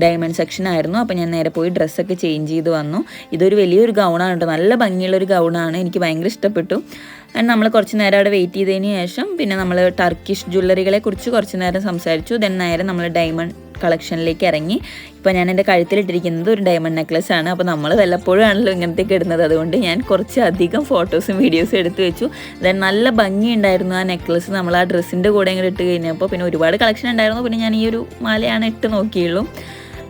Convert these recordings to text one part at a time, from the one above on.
Diamond section ആയിരുന്നു. അപ്പോൾ ഞാൻ നേരെ പോയി ഡ്രസ്സൊക്കെ ചേഞ്ച് ചെയ്ത് വന്നു. ഇതൊരു വലിയൊരു ഗൗണാണ് കേട്ടോ, നല്ല ഭംഗിയുള്ളൊരു ഗൗണാണ്, എനിക്ക് ഭയങ്കര ഇഷ്ടപ്പെട്ടു. നമ്മൾ കുറച്ച് നേരം അവിടെ വെയിറ്റ് ചെയ്തതിന് ശേഷം പിന്നെ നമ്മൾ ടർക്കിഷ് ജ്വല്ലറികളെ കുറിച്ച് കുറച്ച് നേരം സംസാരിച്ചു. ദെൻ നേരെ നമ്മൾ ഡയമണ്ട് കളക്ഷനിലേക്ക് ഇറങ്ങി. ഇപ്പോൾ ഞാൻ എൻ്റെ കഴുത്തിലിട്ടിരിക്കുന്നത് ഒരു ഡയമണ്ട് നെക്ലസ് ആണ്. അപ്പോൾ നമ്മൾ വല്ലപ്പോഴും ആണല്ലോ ഇങ്ങനത്തേക്ക് ഇടുന്നത്, അതുകൊണ്ട് ഞാൻ കുറച്ച് അധികം ഫോട്ടോസും വീഡിയോസും എടുത്ത് വെച്ചു. ദെൻ നല്ല ഭംഗിയുണ്ടായിരുന്നു ആ നെക്ലസ്, നമ്മൾ ആ ഡ്രസ്സിൻ്റെ കൂടെ ഇങ്ങനെ ഇട്ട് കഴിഞ്ഞപ്പോൾ. പിന്നെ ഒരുപാട് കളക്ഷൻ ഉണ്ടായിരുന്നു, പിന്നെ ഞാൻ ഈ ഒരു മാലയാണ് ഇട്ട് നോക്കിയുള്ളൂ.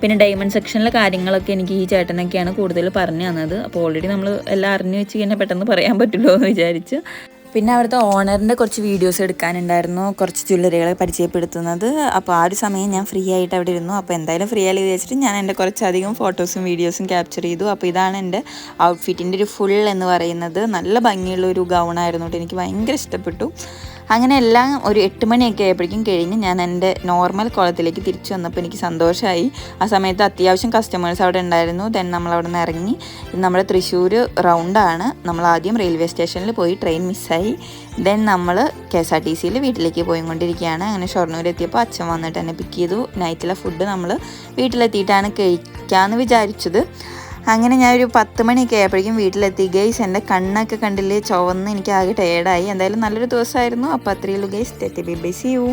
പിന്നെ ഡയമണ്ട് സെക്ഷനിലെ കാര്യങ്ങളൊക്കെ എനിക്ക് ഈ ചേട്ടനൊക്കെയാണ് കൂടുതൽ പറഞ്ഞു തന്നത്. അപ്പോൾ ഓൾറെഡി നമ്മൾ എല്ലാം അറിഞ്ഞു വെച്ച് കഴിഞ്ഞാൽ പെട്ടെന്ന് പറയാൻ പറ്റുമല്ലോ എന്ന് വിചാരിച്ച്. പിന്നെ അവിടുത്തെ ഓണറിൻ്റെ കുറച്ച് വീഡിയോസ് എടുക്കാനുണ്ടായിരുന്നു, കുറച്ച് ജ്വല്ലറികളെ പരിചയപ്പെടുത്തുന്നത്. അപ്പോൾ ആ ഒരു സമയം ഞാൻ ഫ്രീ ആയിട്ട് അവിടെ ഇരുന്നു. അപ്പോൾ എന്തായാലും ഫ്രീ ആയി വിചാരിച്ചിട്ട് ഞാൻ എൻ്റെ കുറച്ചധികം ഫോട്ടോസും വീഡിയോസും ക്യാപ്ചർ ചെയ്തു. അപ്പോൾ ഇതാണ് എൻ്റെ ഔട്ട്ഫിറ്റിൻ്റെ ഒരു ഫുൾ എന്ന് പറയുന്നത്. നല്ല ഭംഗിയുള്ള ഒരു ഗൗണായിരുന്നു കേട്ടോ, എനിക്ക് ഭയങ്കര ഇഷ്ടപ്പെട്ടു. അങ്ങനെ എല്ലാം ഒരു 8 മണിയൊക്കെ ആയപ്പോഴേക്കും കഴിഞ്ഞ് ഞാൻ എൻ്റെ നോർമൽ കോളത്തിലേക്ക് തിരിച്ചു വന്നപ്പോൾ എനിക്ക് സന്തോഷമായി. ആ സമയത്ത് അത്യാവശ്യം കസ്റ്റമേഴ്സ് അവിടെ ഉണ്ടായിരുന്നു. ദെൻ നമ്മൾ അവിടെ നിന്ന് ഇറങ്ങി. ഇത് നമ്മുടെ തൃശ്ശൂർ റൗണ്ടാണ്. നമ്മൾ ആദ്യം റെയിൽവേ സ്റ്റേഷനിൽ പോയി ട്രെയിൻ മിസ്സായി. ദെൻ നമ്മൾ KSRTCയിൽ വീട്ടിലേക്ക് പോയിക്കൊണ്ടിരിക്കുകയാണ്. അങ്ങനെ ഷൊർണൂർ എത്തിയപ്പോൾ അച്ഛൻ വന്നിട്ട് എന്നെ പിക്ക് ചെയ്തു. നൈറ്റിലെ ഫുഡ് നമ്മൾ വീട്ടിലെത്തിയിട്ടാണ് കഴിക്കാമെന്ന് വിചാരിച്ചത്. അങ്ങനെ ഞാനൊരു 10 മണിയൊക്കെ ആയപ്പോഴേക്കും വീട്ടിലെത്തി. ഗൈസ്, എൻ്റെ കണ്ണൊക്കെ കണ്ടില്ലേ ചുവന്ന്, എനിക്ക് ആകെ ടയേർഡായി. എന്തായാലും നല്ലൊരു ദിവസമായിരുന്നു. അപ്പോൾ അത്രയേ ഉള്ളൂ guys. Bye bye, see U.